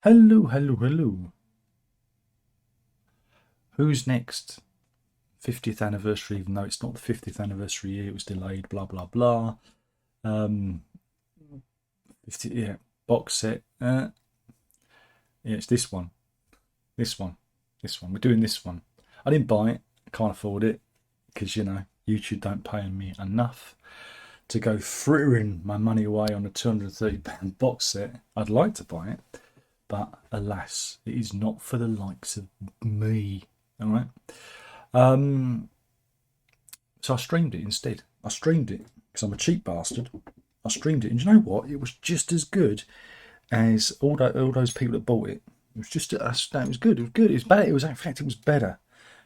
Hello, hello, hello. Who's next? 50th anniversary, even though it's not the 50th anniversary year, it was delayed, blah, blah, blah. Um, 50, yeah, box set. Yeah, it's this one. This one. This one. We're doing this one. I didn't buy it. I can't afford it because, YouTube don't pay me enough to go frittering my money away on a £230 box set. I'd like to buy it, but alas, it is not for the likes of me. All right. So I streamed it instead. I streamed it because I'm a cheap bastard. I streamed it, and you know what? It was just as good as all those people that bought it. It was just it was good. It was good. It was better. In fact, it was better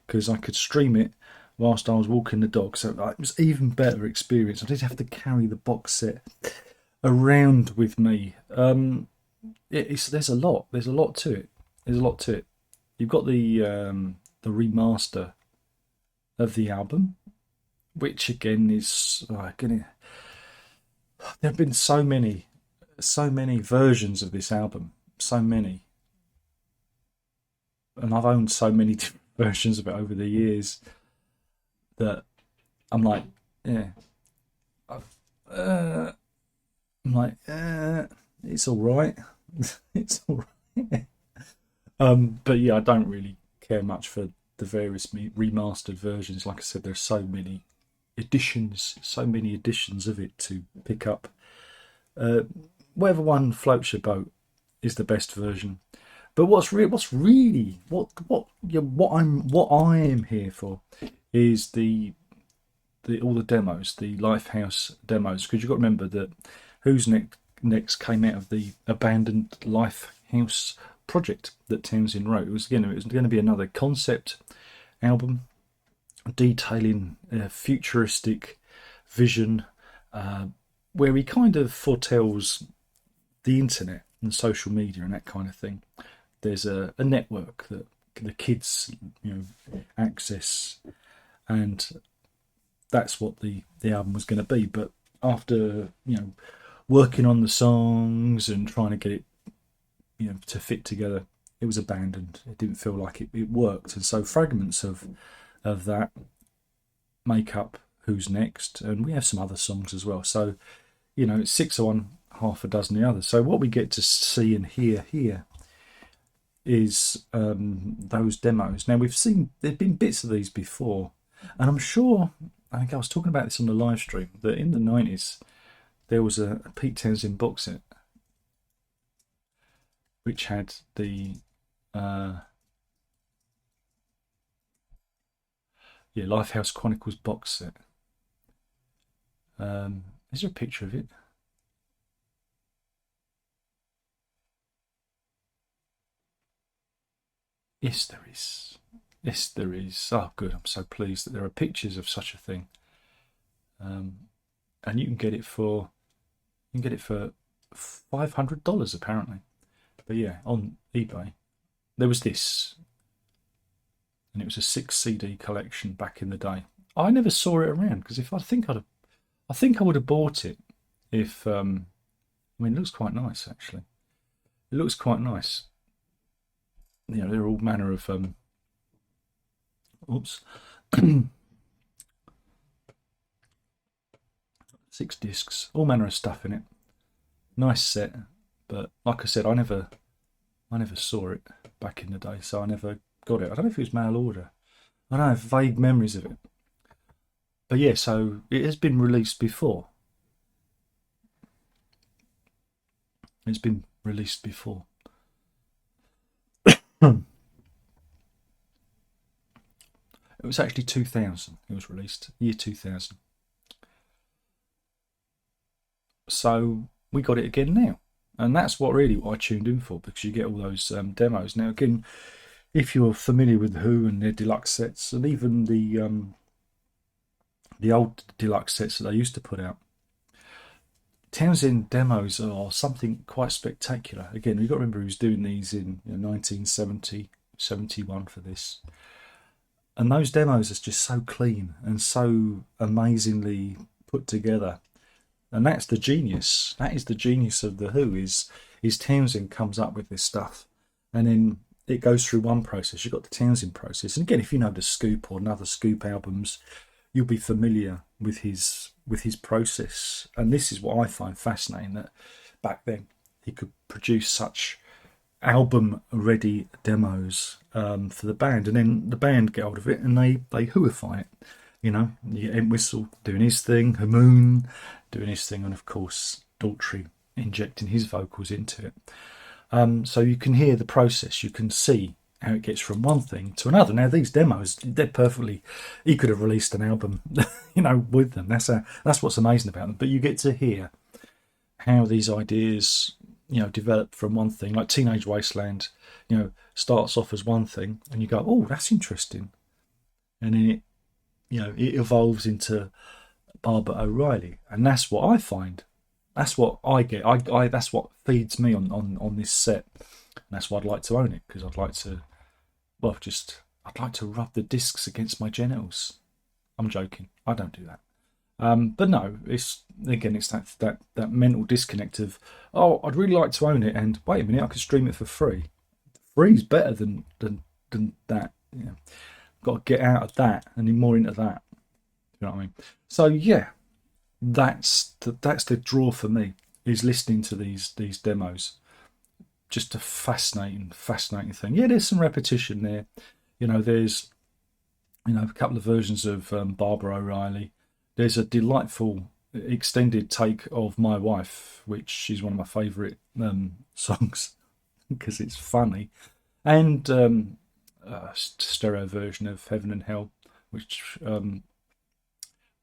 because I could stream it whilst I was walking the dog. So it was even better experience. I didn't have to carry the box set around with me. There's a lot. There's a lot to it. There's a lot to it. You've got the remaster of the album, which again is there have been so many versions of this album, so many, and I've owned so many different versions of it over the years that I'm like, yeah, I'm like, it's all right, it's all right. But yeah, I don't really care much for the various remastered versions. Like I said, there's so many editions of it to pick up. Whatever one floats your boat is the best version. But what I am here for is the all the demos, the Lifehouse demos, because you've got to remember that Who's Next came out of the abandoned Lifehouse project that Townshend wrote. It was going to be another concept album detailing a futuristic vision where he kind of foretells the internet and social media and that kind of thing. There's a network that the kids access, and that's what the album was going to be. But after working on the songs and trying to get it to fit together, it was abandoned. It didn't feel like it worked, and so fragments of that make up Who's Next, and we have some other songs as well. So it's 6 of one, half a dozen the other. So what we get to see and hear here is those demos. Now there've been bits of these before, and I'm sure, I think I was talking about this on the live stream, that in the 90s there was a Pete Townshend box set which had the Lifehouse Chronicles box set. Is there a picture of it? Yes, there is. Yes, there is. Oh, good. I'm so pleased that there are pictures of such a thing. And you can get it for $500 apparently. But yeah, on eBay there was this, and it was a 6 CD collection back in the day. I never saw it around because I think I would have bought it if I mean, it looks quite nice actually. It looks quite nice. There are all manner of oops 6 discs, all manner of stuff in it. Nice set, but like I said, I never saw it back in the day, so I never got it. I don't know if it was mail order. I don't have vague memories of it. But yeah, so it has been released before. It's been released before. It was actually 2000. It was released, year 2000. So we got it again now, and that's what I tuned in for, because you get all those demos. Now again, if you're familiar with Who and their deluxe sets, and even the old deluxe sets that they used to put out, Townshend demos are something quite spectacular. Again, you've got to remember he was doing these in 1970, 71 for this. And those demos are just so clean and so amazingly put together. And that's the genius. That is the genius of the Who, is is Townshend comes up with this stuff, and then it goes through one process. You've got the Townshend process, and again, if you know the Scoop or another Scoop albums, you'll be familiar with his process. And this is what I find fascinating, that back then he could produce such album ready demos for the band, and then the band get hold of it and they hooify it. You know, you get Entwistle doing his thing, Hamoon doing his thing, and of course Daltrey injecting his vocals into it. So you can hear the process, you can see how it gets from one thing to another. Now these demos, they're perfectly, he could have released an album you know, with them. That's what's amazing about them. But you get to hear how these ideas, you know, develop from one thing. Like Teenage Wasteland, you know, starts off as one thing and you go, oh, that's interesting, and then it, you know, it evolves into Barbara O'Reilly, and that's what I find. That's what I get. I that's what feeds me on this set, and that's why I'd like to own it, because I'd like to, well, just I'd like to rub the discs against my genitals. I'm joking. I don't do that. But no, it's that mental disconnect of, oh, I'd really like to own it, and wait a minute, I could stream it for free. Free's better than that. You know, got to get out of that and then more into that. You know what I mean? So yeah, that's the draw for me, is listening to these demos. Just a fascinating thing. Yeah, there's some repetition there. You know, there's, you know, a couple of versions of Barbara O'Reilly. There's a delightful extended take of My Wife, which is one of my favourite songs because it's funny, and a stereo version of Heaven and Hell, which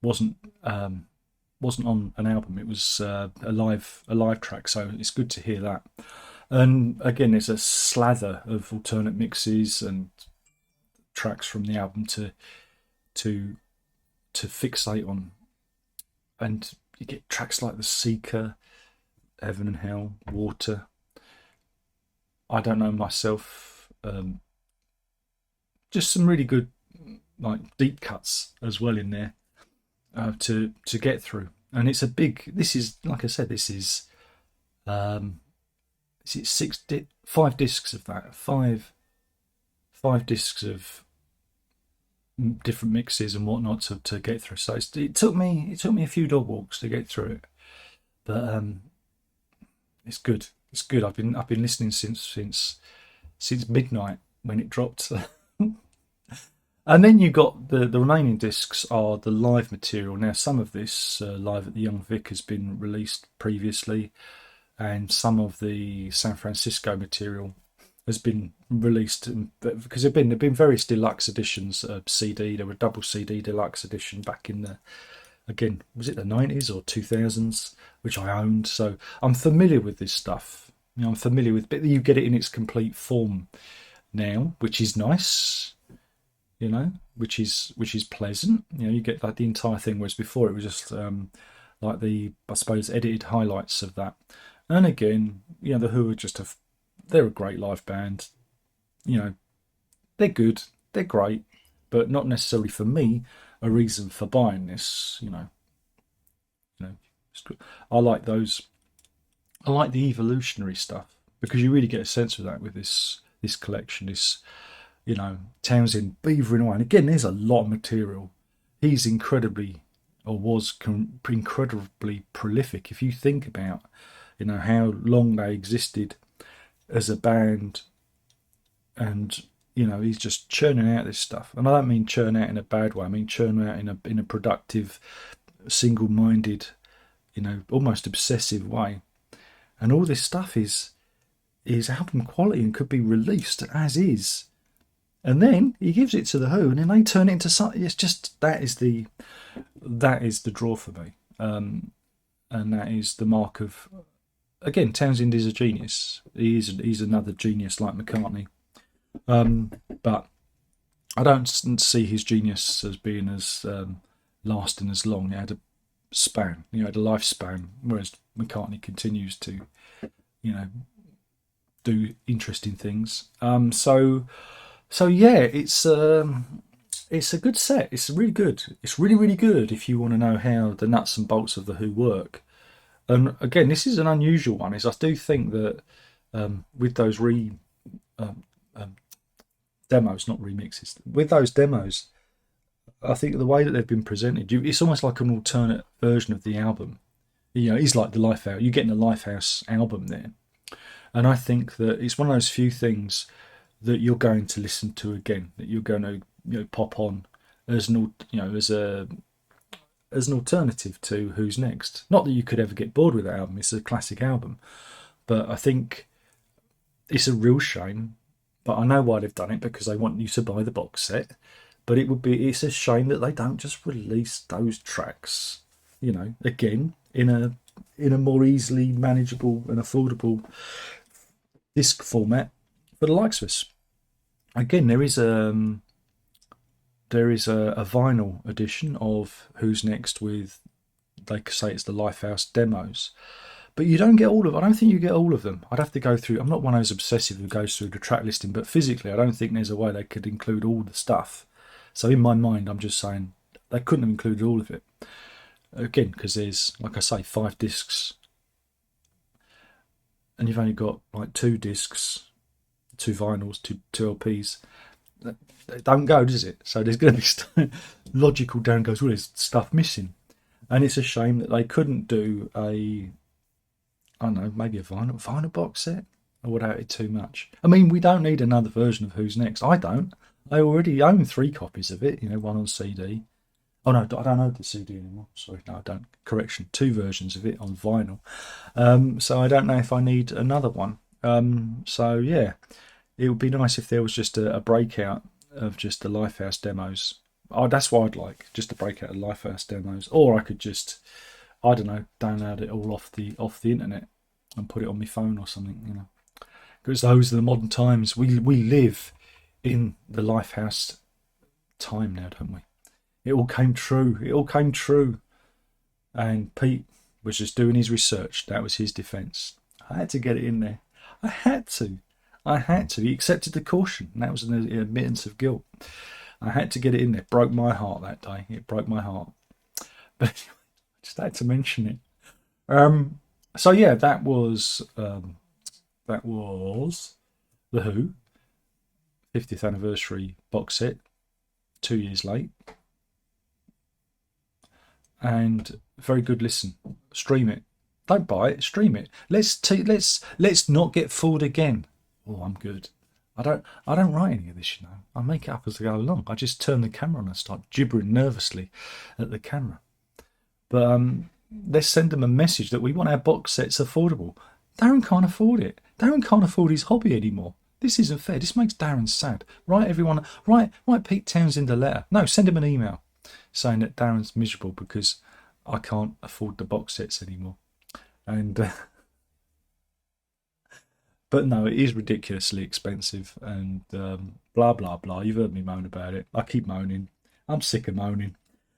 wasn't on an album. It was a live track, so it's good to hear that. And again, there's a slather of alternate mixes and tracks from the album to fixate on, and you get tracks like The Seeker, Heaven and Hell, Water, I Don't Know Myself, just some really good, like, deep cuts as well in there to get through. And it's a big, this is, like I said, this is it 5 discs of that, five discs of different mixes and whatnot to get through. So it took me a few dog walks to get through it, but it's good. It's good. I've been listening since midnight when it dropped. And then you got the remaining discs are the live material. Now some of this live at the Young Vic has been released previously, and some of the San Francisco material has been released because there've been various deluxe editions of CD. There were double CD deluxe edition back in the, again, was it the 90s or 2000s, which I owned. So I'm familiar with this stuff. You know, I'm familiar with, but you get it in its complete form now, which is nice. You know, which is pleasant. You know, you get like the entire thing, whereas before it was just like the, I suppose, edited highlights of that. And again, you know, the Who are they're a great live band. You know, they're good, they're great, but not necessarily for me a reason for buying this. You know, I like those. I like the evolutionary stuff because you really get a sense of that with this collection. This, you know, Townshend beavering away, and again, there's a lot of material. He's incredibly prolific. If you think about, you know, how long they existed as a band, and you know, he's just churning out this stuff. And I don't mean churn out in a bad way. I mean churn out in a productive, single-minded, you know, almost obsessive way. And all this stuff is album quality and could be released as is. And then he gives it to the Who, and then they turn it into something. It's just that is the draw for me, and that is the mark of. Again, Townshend is a genius. He's another genius like McCartney, but I don't see his genius as being as lasting as long. He had a span, you know, had a lifespan, whereas McCartney continues to, you know, do interesting things. So yeah, it's a good set. It's really good. It's really, really good if you want to know how the nuts and bolts of the Who work. And again, this is an unusual one. Is I do think that with those um, um, demos, not remixes, with those demos, I think the way that they've been presented, it's almost like an alternate version of the album. You know, it's like the Lifehouse. You're getting the Lifehouse album there, and I think that it's one of those few things that you're going to listen to again. That you're going to pop on as an as an alternative to Who's Next. Not that you could ever get bored with that album. It's a classic album, but I think it's a real shame. But I know why they've done it, because they want you to buy the box set. But it's a shame that they don't just release those tracks, again in a more easily manageable and affordable disc format for the likes of us. Again, there is a vinyl edition of Who's Next with, they say it's the Lifehouse demos, but you don't get all of. I don't think you get all of them. I'd have to go through. I'm not one of those obsessive who goes through the track listing, but physically, I don't think there's a way they could include all the stuff. So in my mind, I'm just saying they couldn't have included all of it. Again, because there's, like I say, 5 discs, and you've only got like 2 discs, 2 vinyls, 2 LPs. It don't go, does it? So there's going to be logical down goes, well, there's stuff missing, and it's a shame that they couldn't do I don't know, maybe a vinyl box set. I would have it too much. I mean, we don't need another version of Who's Next. I don't. I already own 3 copies of it. One on CD. Oh no, I don't own the CD anymore. Sorry, no, I don't. Correction, 2 versions of it on vinyl. So I don't know if I need another one. So yeah, it would be nice if there was just a breakout of just the Lifehouse demos. Oh, that's what I'd like, just a breakout of Lifehouse demos, or I could just, I don't know, download it all off the internet and put it on my phone or something. Because those are the modern times. We live in the Lifehouse time now, don't we? It all came true. It all came true. And Pete was just doing his research. That was his defence. I had to get it in there. I had to. He accepted the caution. And that was an admittance of guilt. I had to get it in there. It broke my heart that day. It broke my heart. But anyway, I just had to mention it. So yeah, that was The Who 50th anniversary box set, 2 years late, and very good listen. Stream it. Don't buy it. Stream it. Let's not get fooled again. Oh, I'm good. I don't write any of this. I make it up as I go along. I just turn the camera on and start gibbering nervously at the camera. But let's send them a message that we want our box sets affordable. Darren can't afford it. Darren can't afford his hobby anymore. This isn't fair. This makes Darren sad. Write Pete Townshend a letter. No, send him an email saying that Darren's miserable because I can't afford the box sets anymore. And but no, it is ridiculously expensive, and blah blah blah. You've heard me moan about it. I keep moaning. I'm sick of moaning.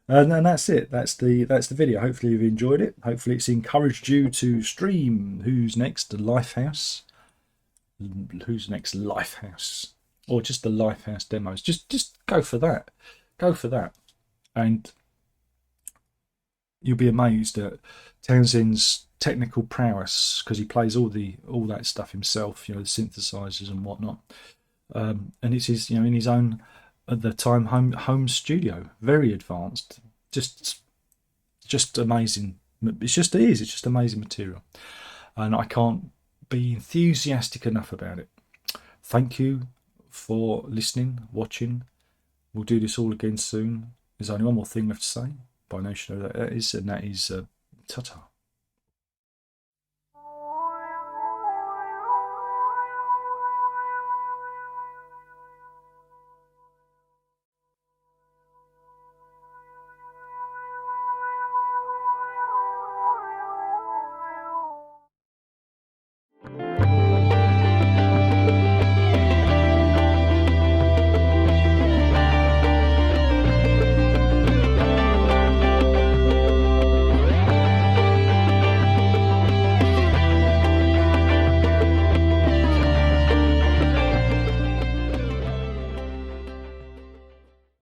And that's it. That's the video. Hopefully you've enjoyed it. Hopefully it's encouraged you to stream Who's Next, the Lifehouse. Who's Next Lifehouse, or just the Lifehouse demos. Just go for that. Go for that, and you'll be amazed at Townshend's technical prowess, because he plays all that stuff himself. The synthesizers and whatnot. And it's his, in his own, at the time, home studio, very advanced, just amazing. It's just amazing material, and I can't be enthusiastic enough about it. Thank you for listening, watching. We'll do this all again soon. There's only one more thing left to say, but I know you know that is, and that is ta-ta.